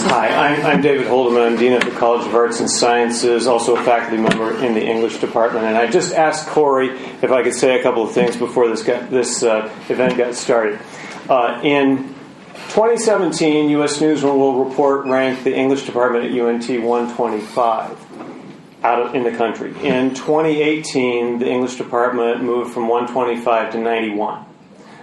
Hi, I'm David Holdeman. I'm Dean at the College of Arts and Sciences, also a faculty member in the English department. And I just asked Corey if I could say a couple of things before this event got started. In 2017, U.S. News and World Report ranked the English department at UNT 125 in the country. In 2018, the English department moved from 125 to 91.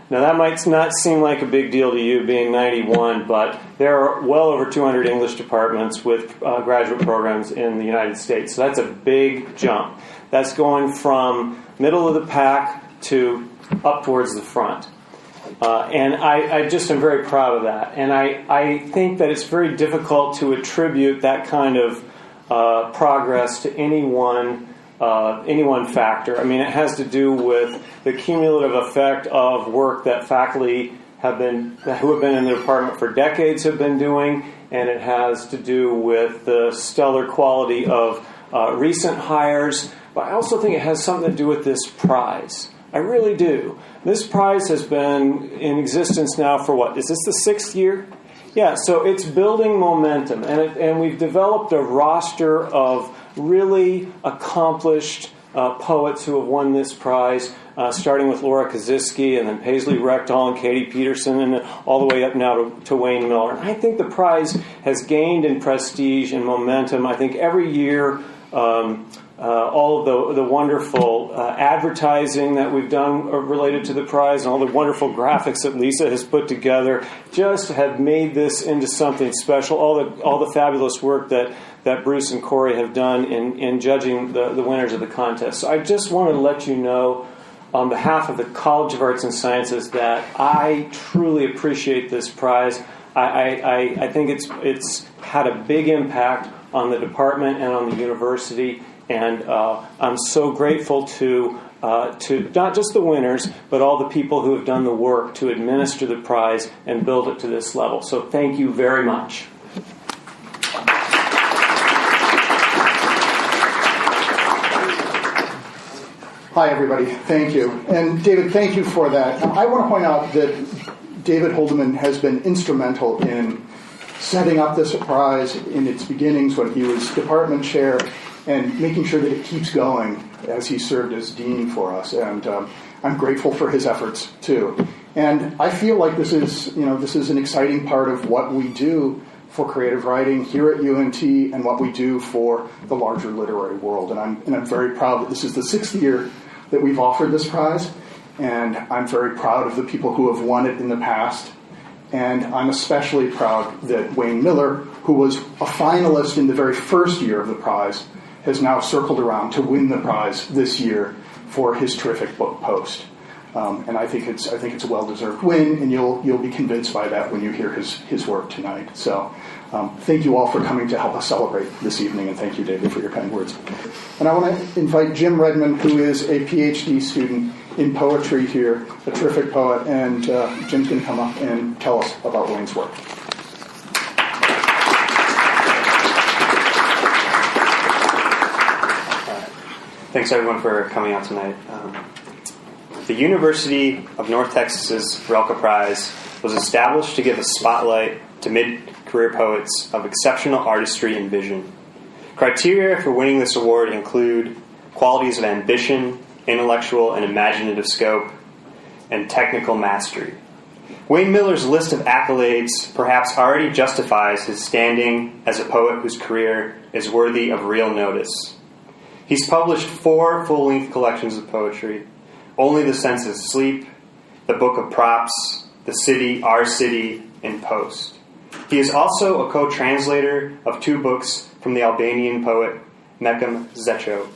Now, that might not seem like a big deal to you, being 91, but there are well over 200 English departments with graduate programs in the United States. So that's a big jump. That's going from middle of the pack to up towards the front. And I just am very proud of that. And I think that it's very difficult to attribute that kind of progress to any one factor. I mean, it has to do with the cumulative effect of work that faculty who have been in the department for decades have been doing, and it has to do with the stellar quality of recent hires. But I also think it has something to do with this prize. I really do. This prize has been in existence now for what? Is this the 6th year? Yeah, so it's building momentum, and we've developed a roster of really accomplished poets who have won this prize, starting with Laura Kaczynski, and then Paisley Rectal and Katie Peterson, and then all the way up now to Wayne Miller. And I think the prize has gained in prestige and momentum. I think every year all of the wonderful advertising that we've done related to the prize and all the wonderful graphics that Lisa has put together just have made this into something special. All the fabulous work that Bruce and Corey have done in judging the winners of the contest. So I just want to let you know, on behalf of the College of Arts and Sciences, that I truly appreciate this prize. I think it's had a big impact on the department and on the university, and I'm so grateful to not just the winners, but all the people who have done the work to administer the prize and build it to this level. So thank you very much. Hi, everybody. Thank you. And David, thank you for that. I want to point out that David Holdeman has been instrumental in setting up this prize in its beginnings when he was department chair and making sure that it keeps going as he served as dean for us. And I'm grateful for his efforts, too. And I feel like this is an exciting part of what we do for creative writing here at UNT and what we do for the larger literary world. And I'm very proud that this is the 6th year that we've offered this prize, and I'm very proud of the people who have won it in the past. And I'm especially proud that Wayne Miller, who was a finalist in the very first year of the prize, has now circled around to win the prize this year for his terrific book Post. And I think it's a well-deserved win, and you'll be convinced by that when you hear his work tonight. So thank you all for coming to help us celebrate this evening, and thank you, David, for your kind words. And I want to invite Jim Redmond, who is a PhD student in poetry here, a terrific poet, and Jim's going to come up and tell us about Wayne's work. Thanks, everyone, for coming out tonight. The University of North Texas's Rilke Prize was established to give a spotlight to mid-career poets of exceptional artistry and vision. Criteria for winning this award include qualities of ambition, intellectual and imaginative scope, and technical mastery. Wayne Miller's list of accolades perhaps already justifies his standing as a poet whose career is worthy of real notice. He's published 4 full-length collections of poetry: Only the Senses Sleep, The Book of Props, The City, Our City, and Post. He is also a co-translator of 2 books from the Albanian poet Mekim Zecho,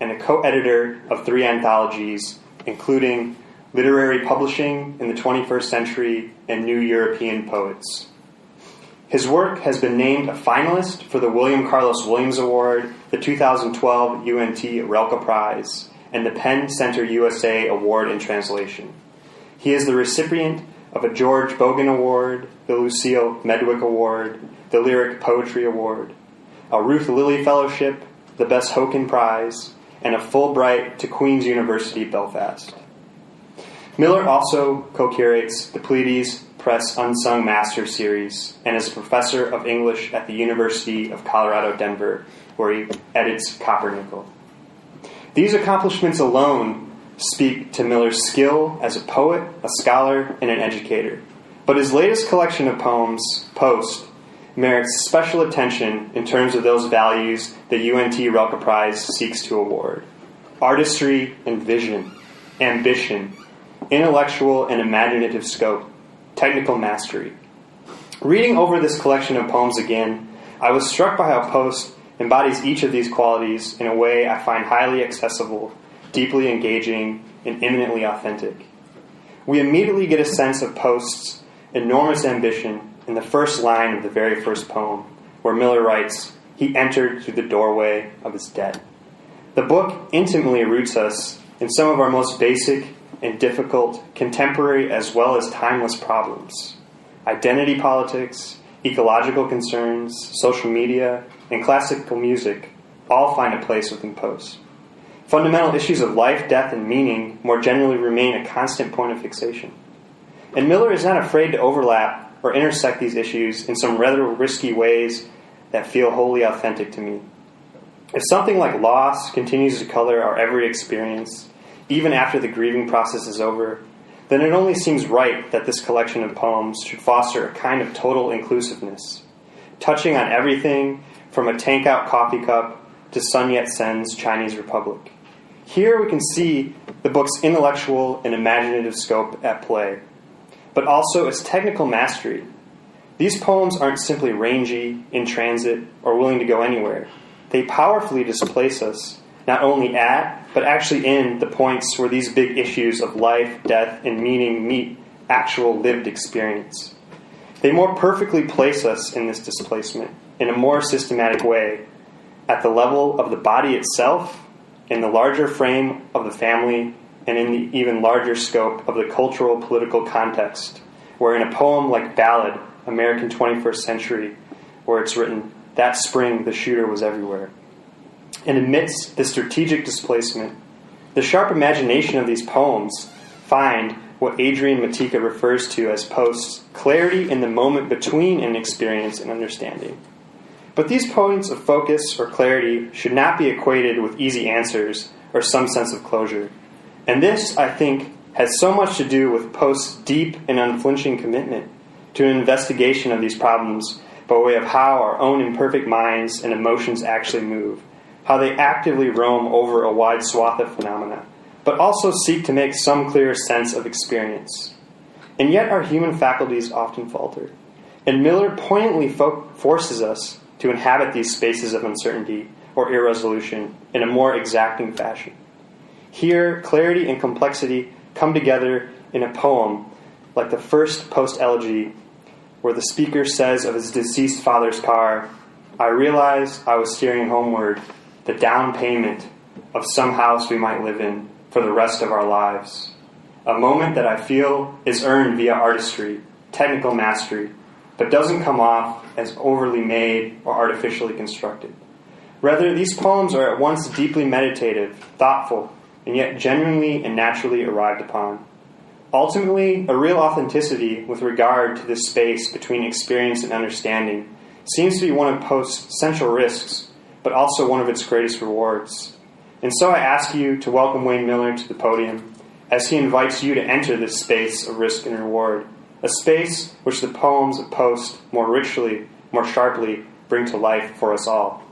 and a co-editor of 3 anthologies, including Literary Publishing in the 21st Century and New European Poets. His work has been named a finalist for the William Carlos Williams Award, the 2012 UNT Rilke Prize, and the Penn Center USA Award in Translation. He is the recipient of a George Bogan Award, the Lucille Medwick Award, the Lyric Poetry Award, a Ruth Lilly Fellowship, the Bess Hoken Prize, and a Fulbright to Queen's University Belfast. Miller also co-curates the Pleiades Press Unsung Master Series and is a professor of English at the University of Colorado, Denver, where he edits Coppernickel. These accomplishments alone speak to Miller's skill as a poet, a scholar, and an educator. But his latest collection of poems, Post, merits special attention in terms of those values the UNT Rilke Prize seeks to award: artistry and vision, ambition, intellectual and imaginative scope, technical mastery. Reading over this collection of poems again, I was struck by how Post embodies each of these qualities in a way I find highly accessible, deeply engaging, and eminently authentic. We immediately get a sense of Post's enormous ambition in the first line of the very first poem, where Miller writes, "He entered through the doorway of his debt." The book intimately roots us in some of our most basic and difficult, contemporary as well as timeless problems. Identity politics, ecological concerns, social media, and classical music all find a place within Post. Fundamental issues of life, death, and meaning more generally remain a constant point of fixation. And Miller is not afraid to overlap or intersect these issues in some rather risky ways that feel wholly authentic to me. If something like loss continues to color our every experience, even after the grieving process is over, then it only seems right that this collection of poems should foster a kind of total inclusiveness, touching on everything from a tank-out coffee cup to Sun Yat-sen's Chinese Republic. Here we can see the book's intellectual and imaginative scope at play, but also its technical mastery. These poems aren't simply rangy, in transit, or willing to go anywhere. They powerfully displace us, not only at, but actually in the points where these big issues of life, death, and meaning meet actual lived experience. They more perfectly place us in this displacement, in a more systematic way, at the level of the body itself, in the larger frame of the family, and in the even larger scope of the cultural political context, where in a poem like Ballad, American 21st Century, where it's written, "That spring the shooter was everywhere." And amidst the strategic displacement, the sharp imagination of these poems find what Adrian Matika refers to as Post's clarity in the moment between an experience and understanding. But these points of focus or clarity should not be equated with easy answers or some sense of closure. And this, I think, has so much to do with Post's deep and unflinching commitment to an investigation of these problems by way of how our own imperfect minds and emotions actually move, how they actively roam over a wide swath of phenomena, but also seek to make some clearer sense of experience. And yet our human faculties often falter. And Miller poignantly forces us to inhabit these spaces of uncertainty or irresolution in a more exacting fashion. Here, clarity and complexity come together in a poem like the first Post elegy, where the speaker says of his deceased father's car, "I realized I was steering homeward, the down payment of some house we might live in for the rest of our lives. A moment that I feel is earned via artistry, technical mastery, but doesn't come off as overly made or artificially constructed. Rather, these poems are at once deeply meditative, thoughtful, and yet genuinely and naturally arrived upon. Ultimately, a real authenticity with regard to this space between experience and understanding seems to be one of Post's central risks, but also one of its greatest rewards. And so I ask you to welcome Wayne Miller to the podium as he invites you to enter this space of risk and reward, a space which the poems of Post more richly, more sharply bring to life for us all.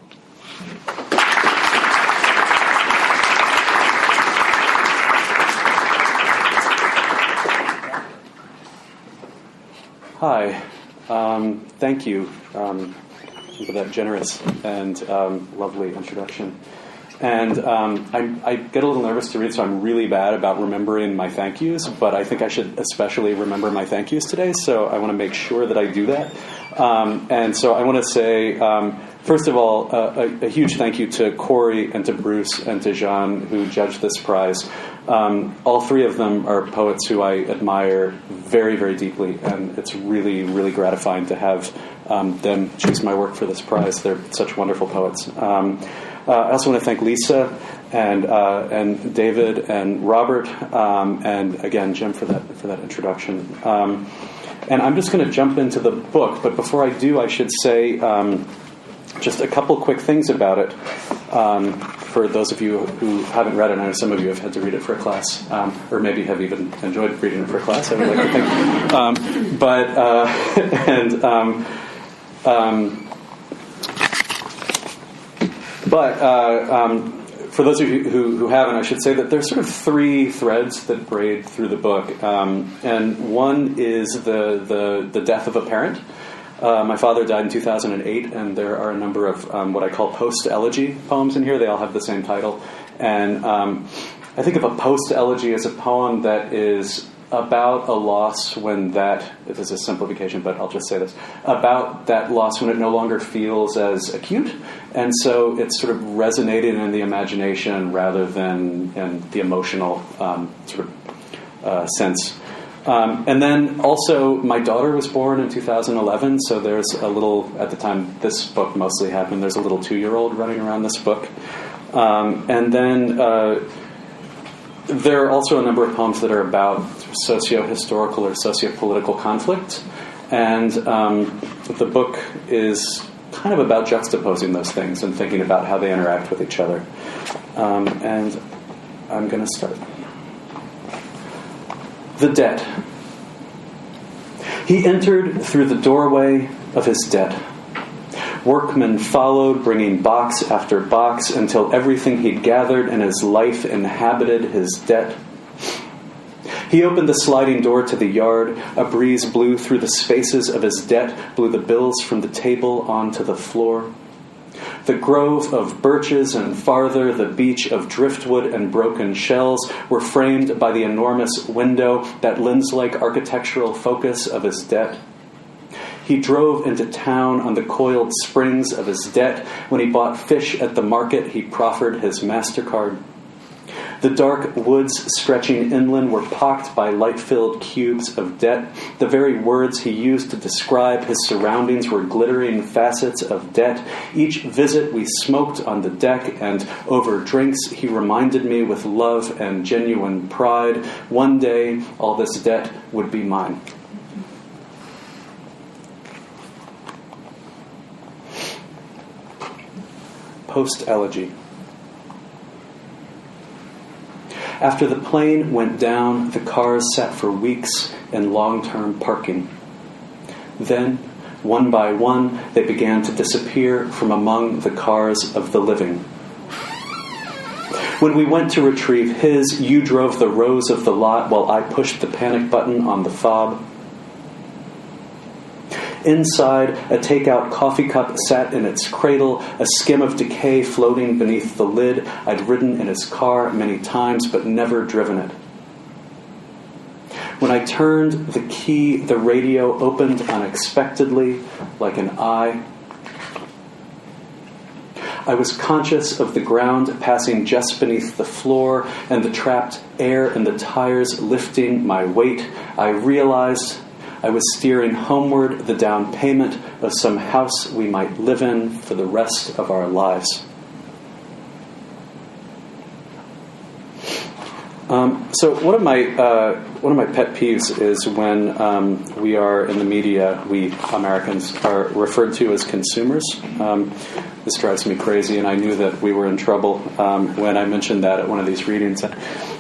Hi. Thank you for that generous and lovely introduction. And I get a little nervous to read, so I'm really bad about remembering my thank yous, but I think I should especially remember my thank yous today, so I want to make sure that I do that. And so I want to say, first of all, a huge thank you to Corey and to Bruce and to Jean, who judged this prize. All three of them are poets who I admire very, very deeply, and it's really, really gratifying to have them choose my work for this prize. They're such wonderful poets. I also want to thank Lisa and David and Robert, and again Jim for that introduction. And I'm just going to jump into the book, but before I do, I should say just a couple quick things about it. For those of you who haven't read it, I know some of you have had to read it for a class, or maybe have even enjoyed reading it for a class, I would like to think. For those of you who haven't, I should say that there's sort of three threads that braid through the book, and one is the death of a parent. My father died in 2008, and there are a number of what I call post-elegy poems in here. They all have the same title. And I think of a post-elegy as a poem that is about a loss when that, it is a simplification, but I'll just say this, about that loss when it no longer feels as acute. And so it's sort of resonating in the imagination rather than in the emotional sense. And then also, my daughter was born in 2011, so there's a little, at the time this book mostly happened, there's a little 2-year-old running around this book. And then there are also a number of poems that are about socio-historical or socio-political conflict. And the book is kind of about juxtaposing those things and thinking about how they interact with each other. And I'm going to start. The debt. He entered through the doorway of his debt. Workmen followed, bringing box after box, until everything he'd gathered in his life inhabited his debt. He opened the sliding door to the yard. A breeze blew through the spaces of his debt, blew the bills from the table onto the floor. The grove of birches and farther the beach of driftwood and broken shells were framed by the enormous window, that lens-like architectural focus of his debt. He drove into town on the coiled springs of his debt. When he bought fish at the market, he proffered his MasterCard. The dark woods stretching inland were pocked by light-filled cubes of debt. The very words he used to describe his surroundings were glittering facets of debt. Each visit we smoked on the deck, and over drinks he reminded me with love and genuine pride, one day all this debt would be mine. Post-elegy. After the plane went down, the cars sat for weeks in long-term parking. Then, one by one, they began to disappear from among the cars of the living. When we went to retrieve his, you drove the rows of the lot while I pushed the panic button on the fob. Inside, a takeout coffee cup sat in its cradle, a skim of decay floating beneath the lid. I'd ridden in his car many times, but never driven it. When I turned the key, the radio opened unexpectedly, like an eye. I was conscious of the ground passing just beneath the floor and the trapped air in the tires lifting my weight. I realized I was steering homeward, the down payment of some house we might live in for the rest of our lives. So one of my pet peeves is when we are in the media, we Americans are referred to as consumers. This drives me crazy, and I knew that we were in trouble when I mentioned that at one of these readings. A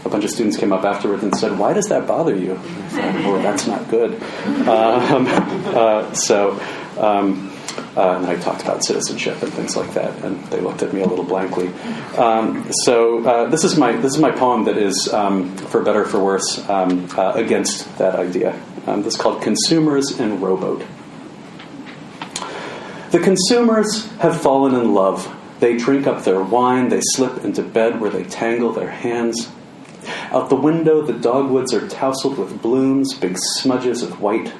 bunch of students came up afterwards and said, "Why does that bother you?" I thought, well, that's not good. And I talked about citizenship and things like that, and they looked at me a little blankly. This is my poem that is, for better or for worse, against that idea. This is called "Consumers in Rowboat." The consumers have fallen in love. They drink up their wine. They slip into bed where they tangle their hands. Out the window, the dogwoods are tousled with blooms, big smudges of white.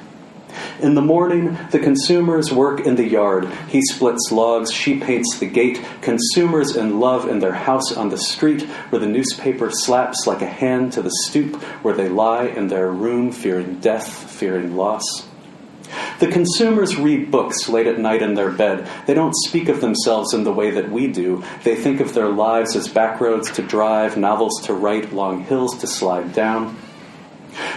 In the morning, the consumers work in the yard. He splits logs, she paints the gate. Consumers in love in their house on the street, where the newspaper slaps like a hand to the stoop, where they lie in their room, fearing death, fearing loss. The consumers read books late at night in their bed. They don't speak of themselves in the way that we do. They think of their lives as back roads to drive, novels to write, long hills to slide down.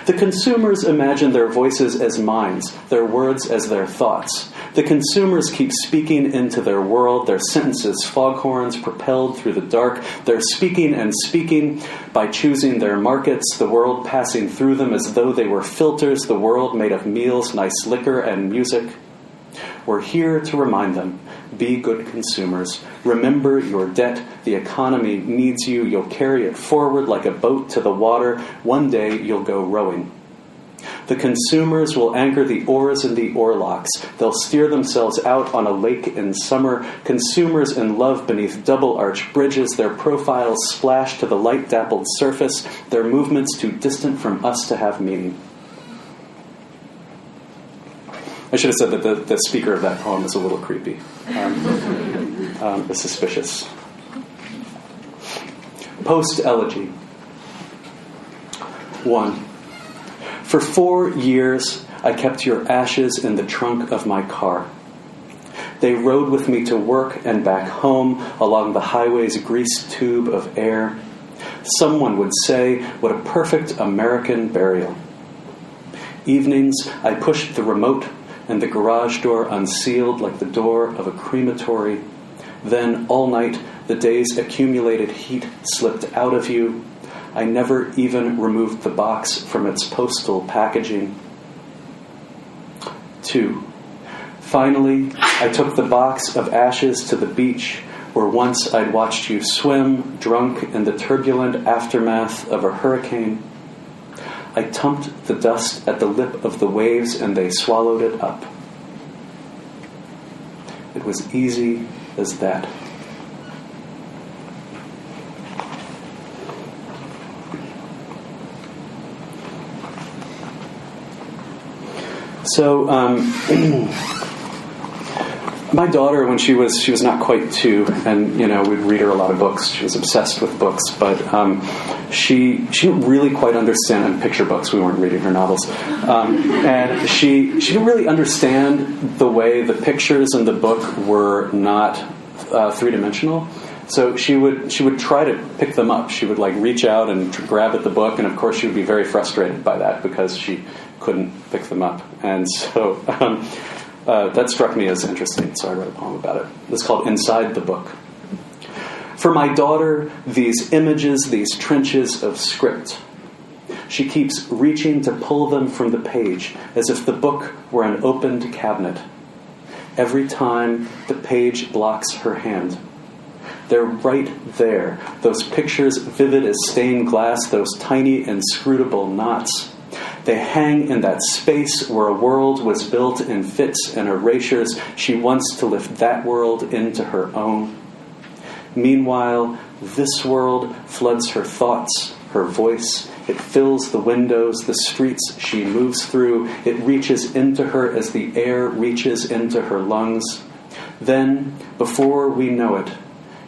The consumers imagine their voices as minds, their words as their thoughts. The consumers keep speaking into their world, their sentences foghorns propelled through the dark. They're speaking and speaking by choosing their markets, the world passing through them as though they were filters, the world made of meals, nice liquor, and music. We're here to remind them, be good consumers. Remember your debt. The economy needs you. You'll carry it forward like a boat to the water. One day you'll go rowing. The consumers will anchor the oars in the oarlocks. They'll steer themselves out on a lake in summer. Consumers in love beneath double-arch bridges, their profiles splashed to the light-dappled surface, their movements too distant from us to have meaning. I should have said that the speaker of that poem is a little creepy. Suspicious. Post-elegy. 1. For 4 years, I kept your ashes in the trunk of my car. They rode with me to work and back home along the highway's greased tube of air. Someone would say, what a perfect American burial. Evenings, I pushed the remote and the garage door unsealed like the door of a crematory. Then, all night, the day's accumulated heat slipped out of you. I never even removed the box from its postal packaging. 2. Finally, I took the box of ashes to the beach, where once I'd watched you swim, drunk in the turbulent aftermath of a hurricane. I tumped the dust at the lip of the waves, and they swallowed it up. It was easy as that. So, my daughter, when she was not quite 2, and we'd read her a lot of books. She was obsessed with books, but she didn't really quite understand. And picture books. We weren't reading her novels, and she didn't really understand the way the pictures in the book were not 3-dimensional. So she would try to pick them up. She would reach out and grab at the book, and of course she would be very frustrated by that because she couldn't pick them up. And so that struck me as interesting, so I wrote a poem about it. It's called Inside the Book. For my daughter, these images, these trenches of script. She keeps reaching to pull them from the page, as if the book were an opened cabinet. Every time the page blocks her hand. They're right there, those pictures vivid as stained glass, those tiny inscrutable knots. They hang in that space where a world was built in fits and erasures. She wants to lift that world into her own. Meanwhile, this world floods her thoughts, her voice. It fills the windows, the streets she moves through. It reaches into her as the air reaches into her lungs. Then, before we know it,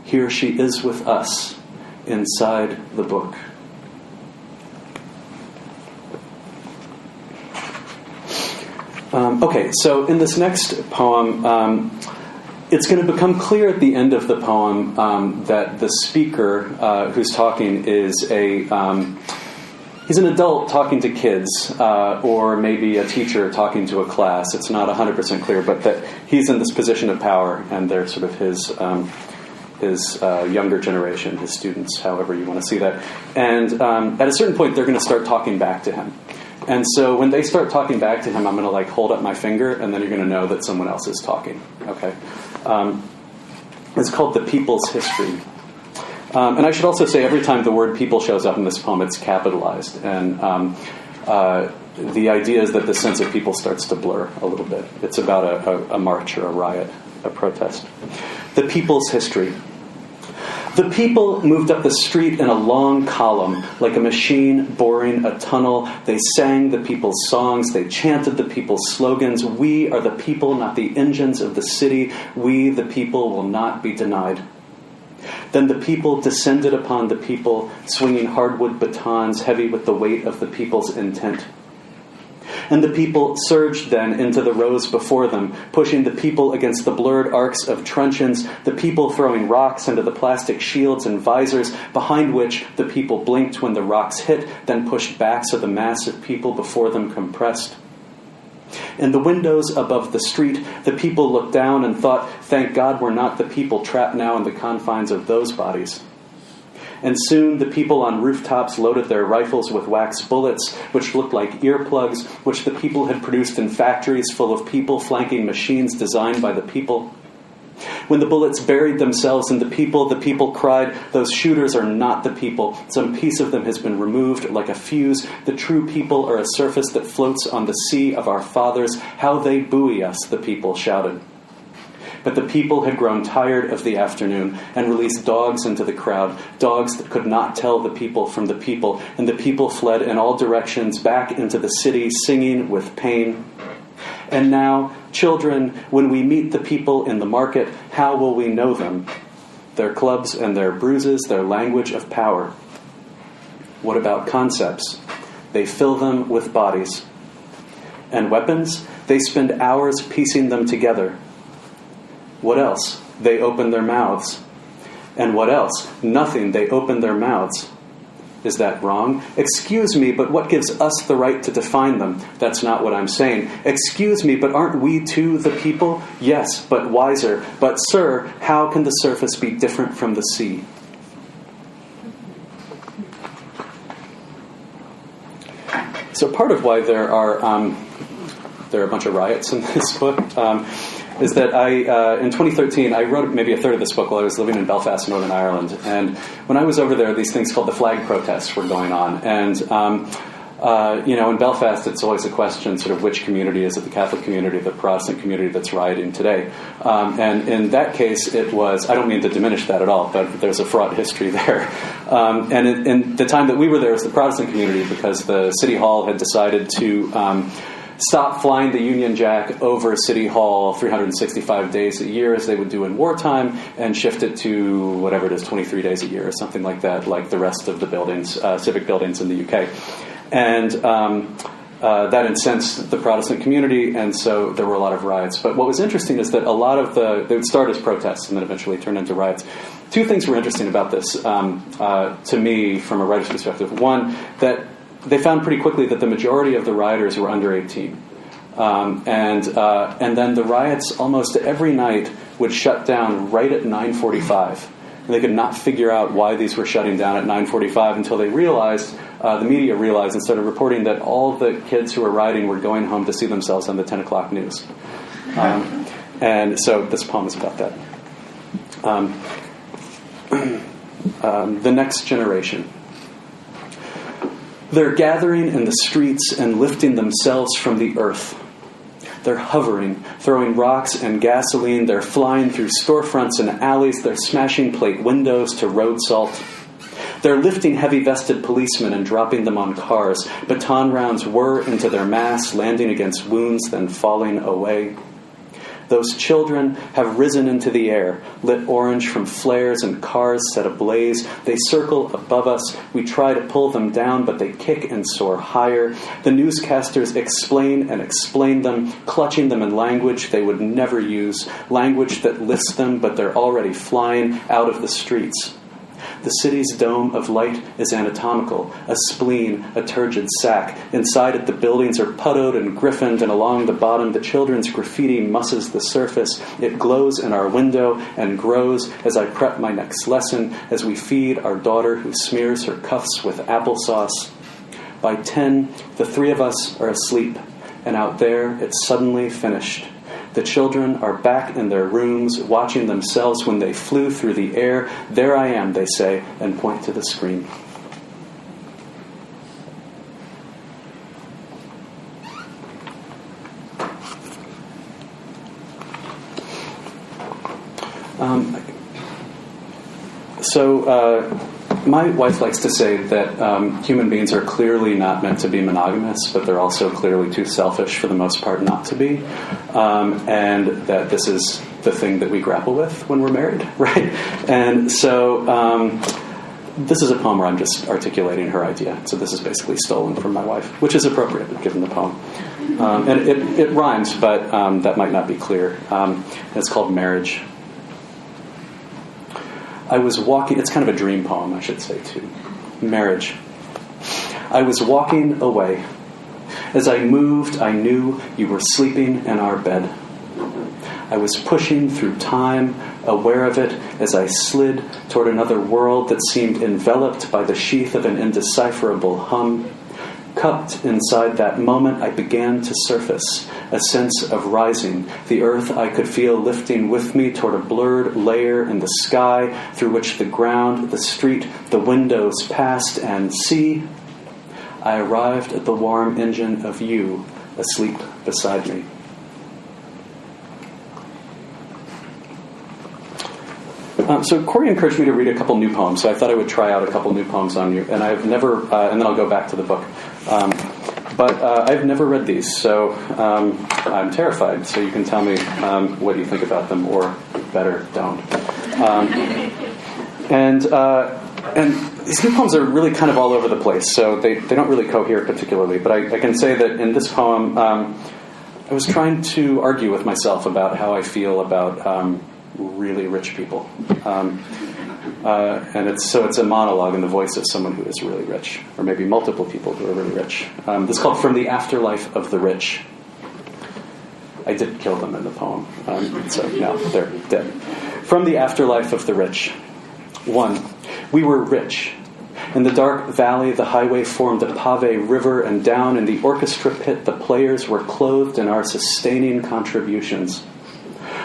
here she is with us, inside the book. Okay, so in this next poem, it's going to become clear at the end of the poem that the speaker who's talking is he's an adult talking to kids, or maybe a teacher talking to a class. It's not 100% clear, but that he's in this position of power, and they're sort of his younger generation, his students, however you want to see that. And at a certain point, they're going to start talking back to him. And so when they start talking back to him, I'm going to hold up my finger, and then you're going to know that someone else is talking. Okay, it's called The People's History. And I should also say, every time the word people shows up in this poem, it's capitalized. And the idea is that the sense of people starts to blur a little bit. It's about a march or a riot, a protest. The People's History. The people moved up the street in a long column, like a machine boring a tunnel. They sang the people's songs. They chanted the people's slogans. We are the people, not the engines of the city. We, the people, will not be denied. Then the people descended upon the people, swinging hardwood batons heavy with the weight of the people's intent. And the people surged then into the rows before them, pushing the people against the blurred arcs of truncheons, the people throwing rocks into the plastic shields and visors, behind which the people blinked when the rocks hit, then pushed back so the mass of people before them compressed. In the windows above the street, the people looked down and thought, thank God we're not the people trapped now in the confines of those bodies. And soon the people on rooftops loaded their rifles with wax bullets, which looked like earplugs, which the people had produced in factories full of people flanking machines designed by the people. When the bullets buried themselves in the people cried, those shooters are not the people. Some piece of them has been removed like a fuse. The true people are a surface that floats on the sea of our fathers. How they buoy us, the people shouted. But the people had grown tired of the afternoon and released dogs into the crowd, dogs that could not tell the people from the people, and the people fled in all directions back into the city, singing with pain. And now, children, when we meet the people in the market, how will we know them? Their clubs and their bruises, their language of power. What about concepts? They fill them with bodies. And weapons? They spend hours piecing them together. What else? They open their mouths. And what else? Nothing. They open their mouths. Is that wrong? Excuse me, but what gives us the right to define them? That's not what I'm saying. Excuse me, but aren't we too the people? Yes, but wiser. But sir, how can the surface be different from the sea? So part of why there are a bunch of riots in this book is that in 2013, I wrote maybe a third of this book while I was living in Belfast, Northern Ireland. And when I was over there, these things called the flag protests were going on. And, in Belfast, it's always a question, sort of which community is it, the Catholic community, the Protestant community that's rioting today. And in that case, it was, I don't mean to diminish that at all, but there's a fraught history there. And in the time that we were there, it was the Protestant community because the City Hall had decided to stop flying the Union Jack over City Hall 365 days a year as they would do in wartime and shift it to whatever it is, 23 days a year or something like that, like the rest of the buildings, civic buildings in the UK. And that incensed the Protestant community, and so there were a lot of riots. But what was interesting is that a lot of they would start as protests and then eventually turn into riots. Two things were interesting about this to me from a writer's perspective. One, that they found pretty quickly that the majority of the rioters were under 18. And then the riots almost every night would shut down right at 9:45. And they could not figure out why these were shutting down at 9:45 until they realized, the media realized and started reporting that all the kids who were rioting were going home to see themselves on the 10 o'clock news. And so this poem is about that. The next generation. They're gathering in the streets and lifting themselves from the earth. They're hovering, throwing rocks and gasoline. They're flying through storefronts and alleys. They're smashing plate windows to road salt. They're lifting heavy-vested policemen and dropping them on cars. Baton rounds whir into their mass, landing against wounds, then falling away. Those children have risen into the air, lit orange from flares and cars set ablaze. They circle above us. We try to pull them down, but they kick and soar higher. The newscasters explain and explain them, clutching them in language they would never use, language that lists them, but they're already flying out of the streets. The city's dome of light is anatomical, a spleen, a turgid sac. Inside it, the buildings are puttoed and griffined, and along the bottom, the children's graffiti musses the surface. It glows in our window and grows as I prep my next lesson, as we feed our daughter who smears her cuffs with applesauce. By 10, the three of us are asleep, and out there, it's suddenly finished. The children are back in their rooms, watching themselves when they flew through the air. There I am, they say, and point to the screen. My wife likes to say that human beings are clearly not meant to be monogamous, but they're also clearly too selfish for the most part not to be, and that this is the thing that we grapple with when we're married, right? And so this is a poem where I'm just articulating her idea. So this is basically stolen from my wife, which is appropriate given the poem. And it rhymes, but that might not be clear. It's called Marriage. I was walking, it's kind of a dream poem, I should say, too. Marriage. I was walking away. As I moved, I knew you were sleeping in our bed. I was pushing through time, aware of it, as I slid toward another world that seemed enveloped by the sheath of an indecipherable hum. Cupped inside that moment, I began to surface, a sense of rising. The earth I could feel lifting with me toward a blurred layer in the sky through which the ground, the street, the windows passed, and see, I arrived at the warm engine of you asleep beside me. So Corey encouraged me to read a couple new poems, so I thought I would try out a couple new poems on you. And I've never, and then I'll go back to the book. But I've never read these, so I'm terrified. So you can tell me what you think about them, or better, don't. And these new poems are really kind of all over the place, so they don't really cohere particularly. But I can say that in this poem, I was trying to argue with myself about how I feel about really rich people. And it's a monologue in the voice of someone who is really rich, or maybe multiple people who are really rich. This is called From the Afterlife of the Rich. I did kill them in the poem, so now they're dead. From the Afterlife of the Rich. 1. We were rich. In the dark valley, the highway formed a pave river, and down in the orchestra pit, the players were clothed in our sustaining contributions.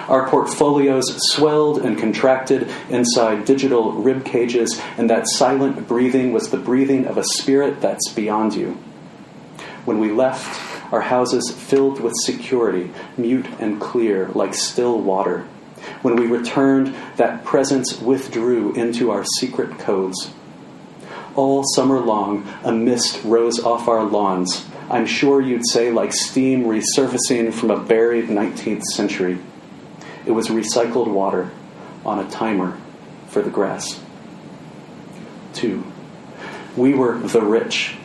Our portfolios swelled and contracted inside digital rib cages, and that silent breathing was the breathing of a spirit that's beyond you. When we left, our houses filled with security, mute and clear like still water. When we returned, that presence withdrew into our secret codes. All summer long, a mist rose off our lawns. I'm sure you'd say like steam resurfacing from a buried 19th century. It was recycled water on a timer for the grass. 2. We were the rich.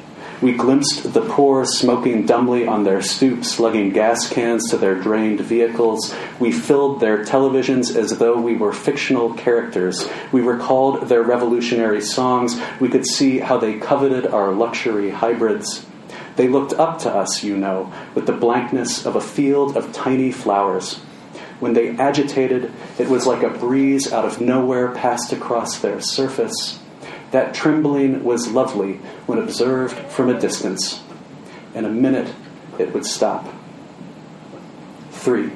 We glimpsed the poor smoking dumbly on their stoops, lugging gas cans to their drained vehicles. We filled their televisions as though we were fictional characters. We recalled their revolutionary songs. We could see how they coveted our luxury hybrids. They looked up to us, you know, with the blankness of a field of tiny flowers. When they agitated, it was like a breeze out of nowhere passed across their surface. That trembling was lovely when observed from a distance. In a minute, it would stop. 3.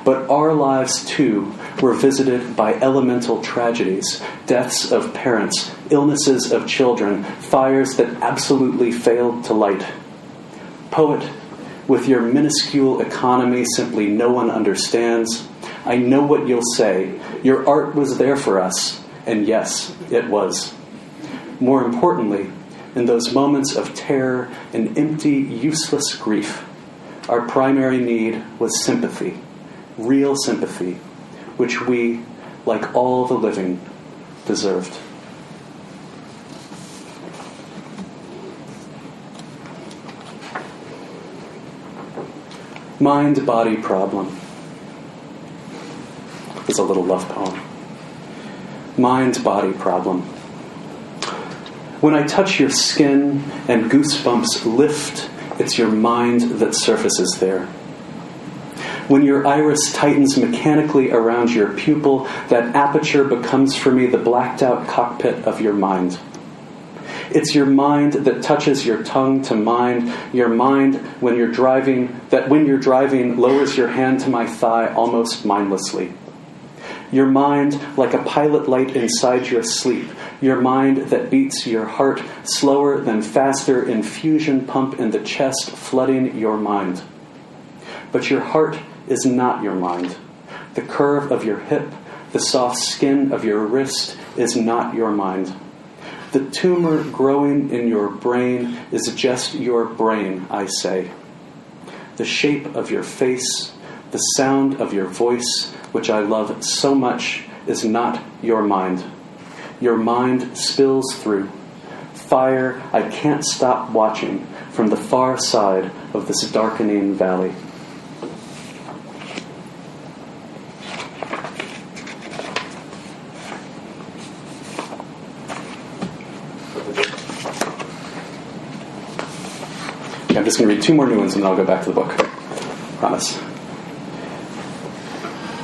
But our lives, too, were visited by elemental tragedies, deaths of parents, illnesses of children, fires that absolutely failed to light. Poet, with your minuscule economy simply no one understands, I know what you'll say. Your art was there for us, and yes, it was. More importantly, in those moments of terror and empty, useless grief, our primary need was sympathy, real sympathy, which we, like all the living, deserved. Mind-body problem. It's a little love poem. Mind-body problem. When I touch your skin and goosebumps lift, it's your mind that surfaces there. When your iris tightens mechanically around your pupil, that aperture becomes for me the blacked-out cockpit of your mind. It's your mind that touches your tongue to mine, your mind when you're driving, that when you're driving lowers your hand to my thigh almost mindlessly. Your mind like a pilot light inside your sleep, your mind that beats your heart slower than faster infusion pump in the chest flooding your mind. But your heart is not your mind. The curve of your hip, the soft skin of your wrist is not your mind. The tumor growing in your brain is just your brain, I say. The shape of your face, the sound of your voice, which I love so much, is not your mind. Your mind spills through. Fire I can't stop watching, from the far side of this darkening valley. I'm just going to read 2 more new ones and then I'll go back to the book. Promise.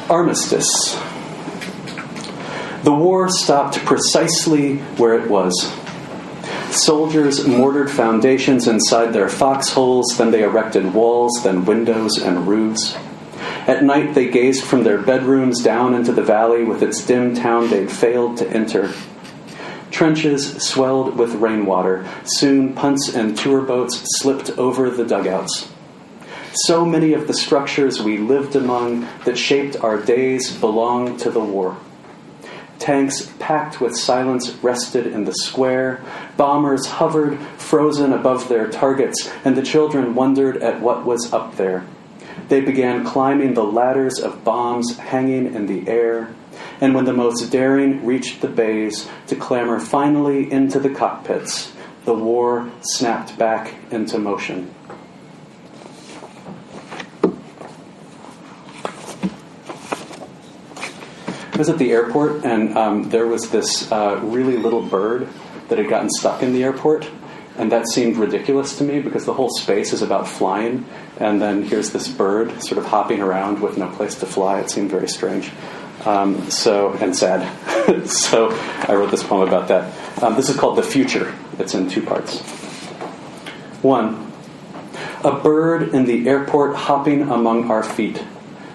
Armistice. The war stopped precisely where it was. Soldiers mortared foundations inside their foxholes, then they erected walls, then windows and roofs. At night they gazed from their bedrooms down into the valley with its dim town they'd failed to enter. Trenches swelled with rainwater. Soon punts and tour boats slipped over the dugouts. So many of the structures we lived among that shaped our days belonged to the war. Tanks packed with silence rested in the square. Bombers hovered, frozen above their targets, and the children wondered at what was up there. They began climbing the ladders of bombs hanging in the air. And when the most daring reached the bays to clamber finally into the cockpits, the war snapped back into motion. I was at the airport, and there was this really little bird that had gotten stuck in the airport, and that seemed ridiculous to me because the whole space is about flying, and then here's this bird sort of hopping around with no place to fly. It seemed very strange. And sad. So I wrote this poem about that. This is called The Future. It's in 2 parts. 1. A bird in the airport hopping among our feet.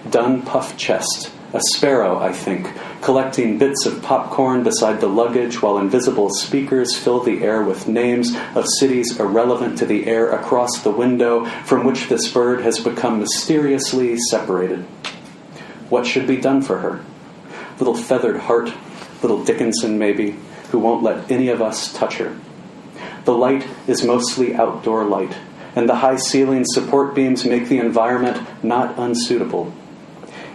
Dun puff chest. A sparrow, I think, collecting bits of popcorn beside the luggage while invisible speakers fill the air with names of cities irrelevant to the air across the window from which this bird has become mysteriously separated. What should be done for her? Little feathered heart, little Dickinson maybe, who won't let any of us touch her. The light is mostly outdoor light, and the high ceiling support beams make the environment not unsuitable.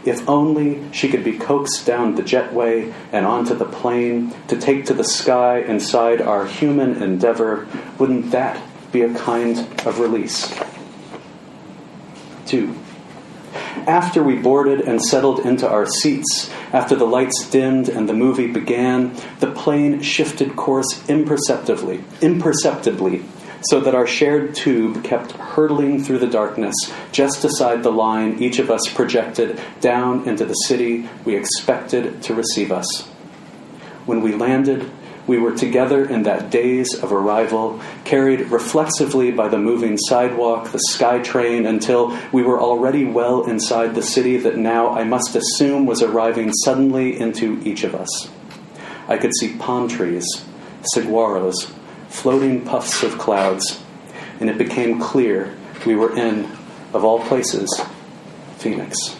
If only she could be coaxed down the jetway and onto the plane to take to the sky inside our human endeavor, wouldn't that be a kind of release? 2. After we boarded and settled into our seats, after the lights dimmed and the movie began, the plane shifted course imperceptibly, so that our shared tube kept hurtling through the darkness just aside the line each of us projected down into the city we expected to receive us. When we landed, we were together in that daze of arrival, carried reflexively by the moving sidewalk, the sky train, until we were already well inside the city that now I must assume was arriving suddenly into each of us. I could see palm trees, saguaros, floating puffs of clouds, and it became clear we were in, of all places, Phoenix.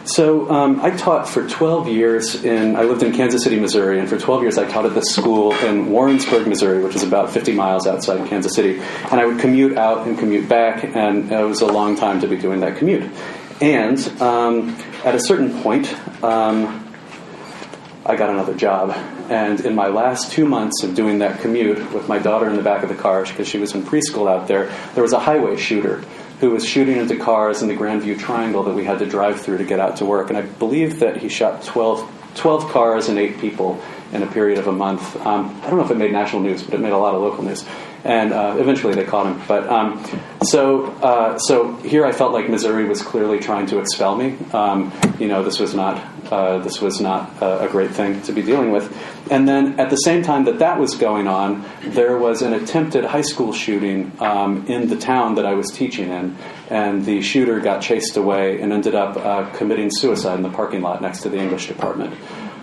So I taught for 12 years I lived in Kansas City, Missouri, and for 12 years I taught at this school in Warrensburg, Missouri, which is about 50 miles outside of Kansas City. And I would commute out and commute back, and it was a long time to be doing that commute. And at a certain point, I got another job. And in my last 2 months of doing that commute with my daughter in the back of the car, because she was in preschool out there was a highway shooter who was shooting into cars in the Grandview Triangle that we had to drive through to get out to work. And I believe that he shot 12 cars and 8 people in a period of a month. I don't know if it made national news, but it made a lot of local news. And eventually they caught him. But so here I felt like Missouri was clearly trying to expel me. This was not a great thing to be dealing with. And then at the same time that was going on, there was an attempted high school shooting in the town that I was teaching in. And the shooter got chased away and ended up committing suicide in the parking lot next to the English department.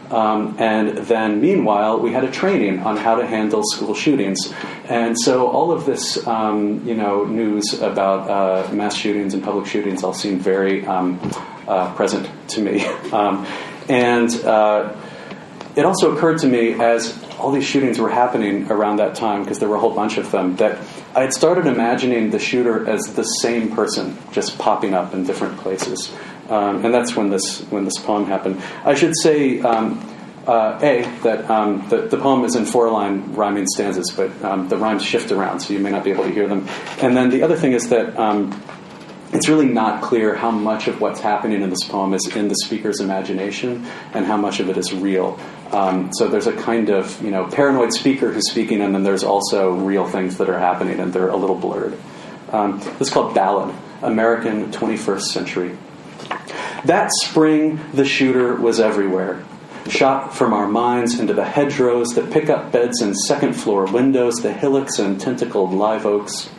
And then, meanwhile, we had a training on how to handle school shootings. And so all of this, news about mass shootings and public shootings all seemed very present to me. And it also occurred to me as all these shootings were happening around that time, because there were a whole bunch of them, that I had started imagining the shooter as the same person, just popping up in different places. And that's when this poem happened. I should say, that the poem is in 4-line rhyming stanzas, but the rhymes shift around, so you may not be able to hear them. And then the other thing is that it's really not clear how much of what's happening in this poem is in the speaker's imagination and how much of it is real. So there's a kind of paranoid speaker who's speaking, and then there's also real things that are happening, and they're a little blurred. This is called Ballad, American 21st Century. That spring, the shooter was everywhere. Shot from our minds into the hedgerows that pick up beds in second-floor windows, the hillocks and tentacled live oaks.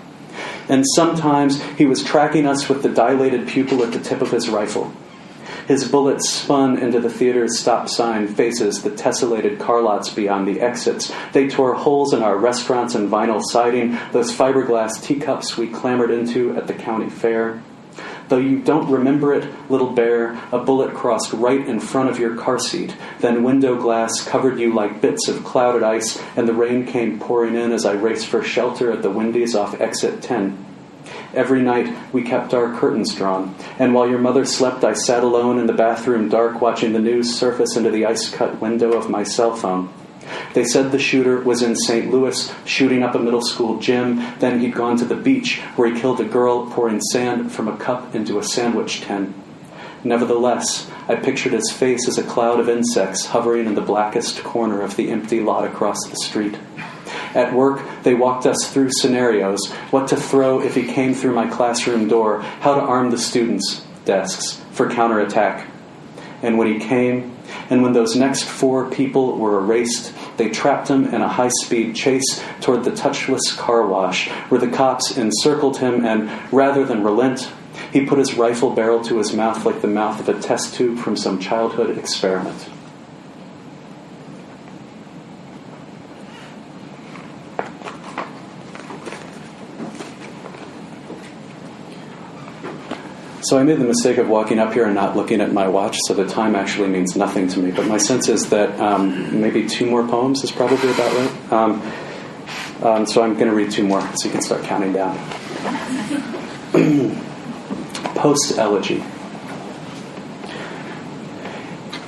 And sometimes he was tracking us with the dilated pupil at the tip of his rifle. His bullets spun into the theater's stop sign faces, the tessellated car lots beyond the exits. They tore holes in our restaurants and vinyl siding, those fiberglass teacups we clambered into at the county fair. Though you don't remember it, little bear, a bullet crossed right in front of your car seat. Then window glass covered you like bits of clouded ice, and the rain came pouring in as I raced for shelter at the Wendy's off exit 10. Every night we kept our curtains drawn, and while your mother slept, I sat alone in the bathroom dark watching the news surface into the ice-cut window of my cell phone. They said the shooter was in St. Louis shooting up a middle school gym. Then he'd gone to the beach where he killed a girl pouring sand from a cup into a sandwich tin. Nevertheless, I pictured his face as a cloud of insects hovering in the blackest corner of the empty lot across the street. At work, they walked us through scenarios, what to throw if he came through my classroom door, how to arm the students' desks for counterattack. And when he came, and when those next 4 people were erased, they trapped him in a high-speed chase toward the touchless car wash, where the cops encircled him, and rather than relent, he put his rifle barrel to his mouth like the mouth of a test tube from some childhood experiment. So I made the mistake of walking up here and not looking at my watch, so the time actually means nothing to me. But my sense is that maybe 2 more poems is probably about right. So I'm going to read 2 more, so you can start counting down. Post-elegy.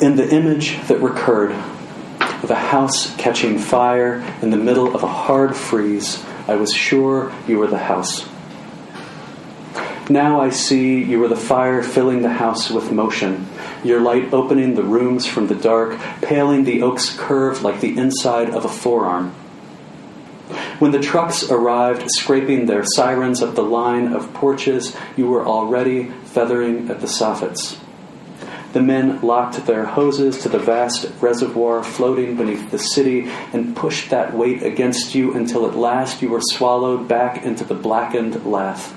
In the image that recurred of a house catching fire in the middle of a hard freeze, I was sure you were the house. Now I see you were the fire filling the house with motion, your light opening the rooms from the dark, paling the oak's curve like the inside of a forearm. When the trucks arrived, scraping their sirens up the line of porches, you were already feathering at the soffits. The men locked their hoses to the vast reservoir floating beneath the city and pushed that weight against you until at last you were swallowed back into the blackened lath.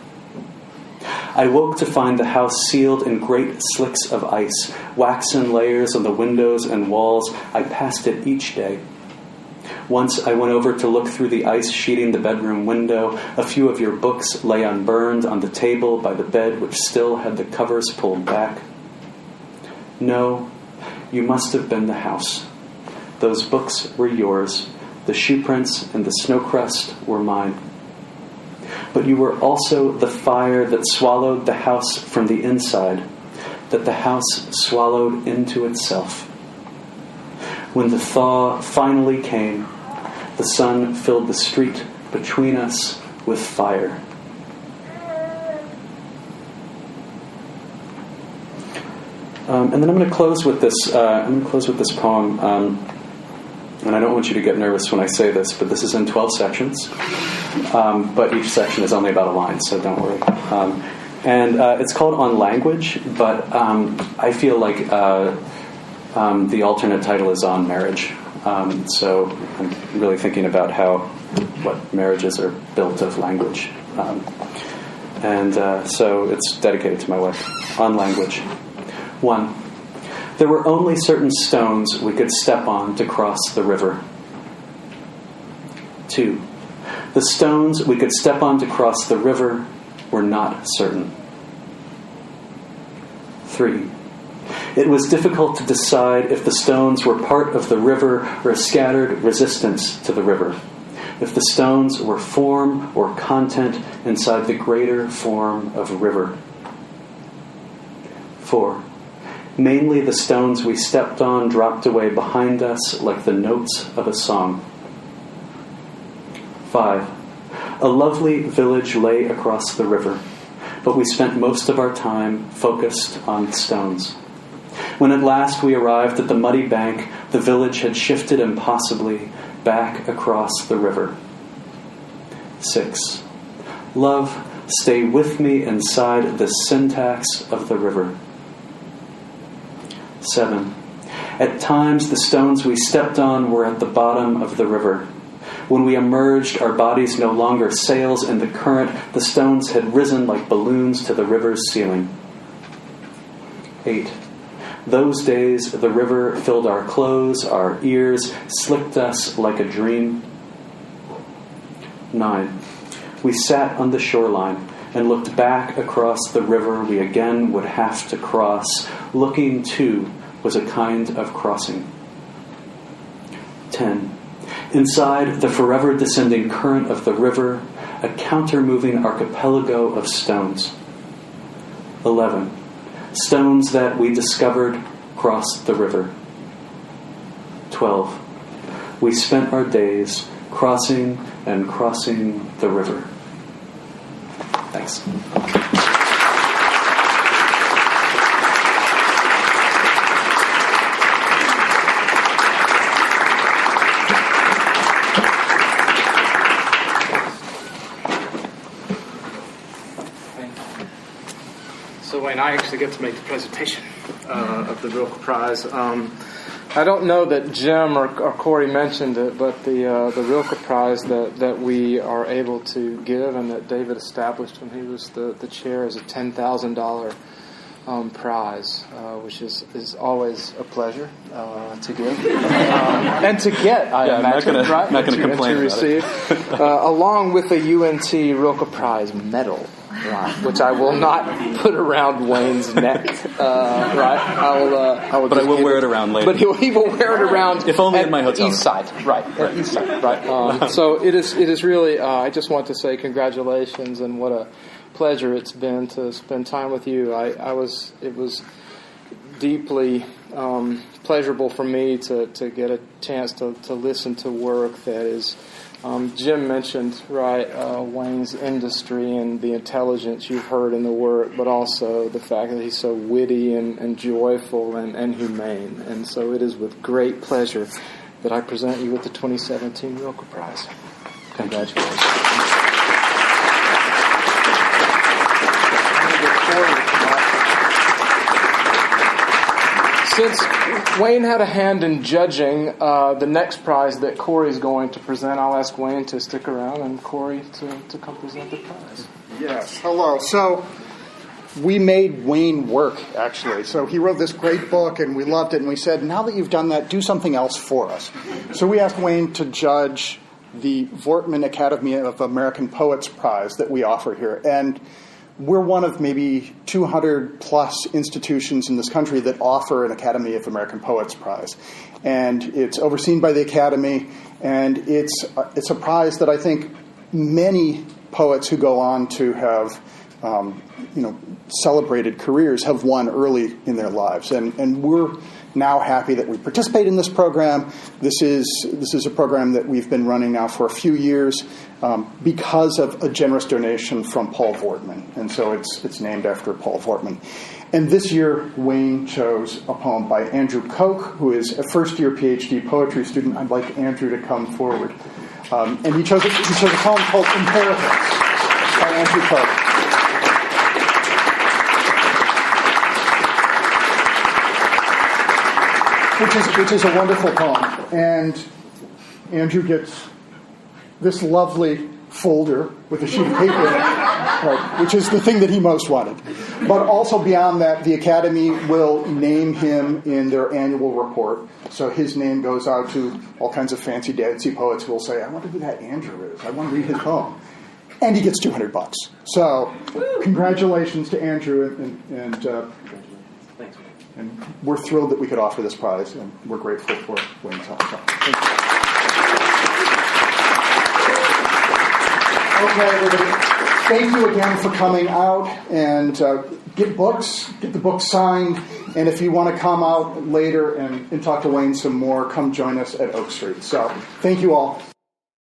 I woke to find the house sealed in great slicks of ice, waxen layers on the windows and walls. I passed it each day. Once I went over to look through the ice sheeting the bedroom window. A few of your books lay unburned on the table by the bed, which still had the covers pulled back. No, you must have been the house. Those books were yours. The shoe prints and the snow crust were mine. But you were also the fire that swallowed the house from the inside, that the house swallowed into itself. When the thaw finally came, the sun filled the street between us with fire. And then I'm going to close with this. Poem. And I don't want you to get nervous when I say this, but this is in 12 sections. But each section is only about a line, so don't worry. And it's called On Language, but I feel like the alternate title is On Marriage. So I'm really thinking about what marriages are built of language. So it's dedicated to my wife. On Language. 1. There were only certain stones we could step on to cross the river. 2. The stones we could step on to cross the river were not certain. 3. It was difficult to decide if the stones were part of the river or a scattered resistance to the river. if the stones were form or content inside the greater form of river. 4. Mainly the stones we stepped on dropped away behind us like the notes of a song. 5. A lovely village lay across the river, but we spent most of our time focused on stones. When at last we arrived at the muddy bank, the village had shifted impossibly back across the river. 6. Love, stay with me inside the syntax of the river. 7. At times the stones we stepped on were at the bottom of the river. When we emerged, our bodies no longer sails in the current. The stones had risen like balloons to the river's ceiling. 8. Those days, the river filled our clothes, our ears, slicked us like a dream. 9. We sat on the shoreline and looked back across the river we again would have to cross. Looking, too, was a kind of crossing. 10. Inside the forever descending current of the river, a counter-moving archipelago of stones. 11. Stones that we discovered crossed the river. 12. We spent our days crossing and crossing the river. Thanks. So Wayne, I actually get to make the presentation of the Rilke Prize. I don't know that Jim or Corey mentioned it, but the Rilke Prize that we are able to give and that David established when he was the chair is a $10,000 prize, which is always a pleasure to give and to get. I imagine, right? Not going to complain to receive, along with the UNT Rilke Prize medal. Right, which I will not put around Wayne's neck. Right, I will. But I will wear it around later. But he will wear it around. If only at my hotel. East side, right? East side, right. So it is really. I just want to say congratulations and what a pleasure it's been to spend time with you. It was deeply pleasurable for me to get a chance to listen to work that is. Jim mentioned, Wayne's industry and the intelligence you've heard in the work, but also the fact that he's so witty and joyful and humane. And so it is with great pleasure that I present you with the 2017 Rilke Prize. Congratulations. Since Wayne had a hand in judging the next prize that Corey's going to present, I'll ask Wayne to stick around and Corey to come present the prize. Yes, hello. So we made Wayne work, actually. So he wrote this great book, and we loved it, and we said, now that you've done that, do something else for us. So we asked Wayne to judge the Vortman Academy of American Poets Prize that we offer here. And we're one of maybe 200-plus institutions in this country that offer an Academy of American Poets Prize. And it's overseen by the Academy, and it's a prize that I think many poets who go on to have celebrated careers have won early in their lives. And we're now happy that we participate in this program. This is a program that we've been running now for a few years because of a generous donation from Paul Vortman. And so it's named after Paul Vortman. And this year, Wayne chose a poem by Andrew Koch, who is a first-year PhD poetry student. I'd like Andrew to come forward. And he chose a poem called Inheritance by Andrew Koch. Which is a wonderful poem. And Andrew gets this lovely folder with a sheet of paper in it, right, which is the thing that he most wanted. But also beyond that, the Academy will name him in their annual report. So his name goes out to all kinds of fancy dancy poets who will say, I wonder who that Andrew is. I want to read his poem. And he gets $200. So congratulations to Andrew and Thanks. And we're thrilled that we could offer this prize, and we're grateful for Wayne's help. So, thank you. Okay, everybody. Thank you again for coming out, and get the books signed, and if you want to come out later and talk to Wayne some more, come join us at Oak Street. So, thank you all.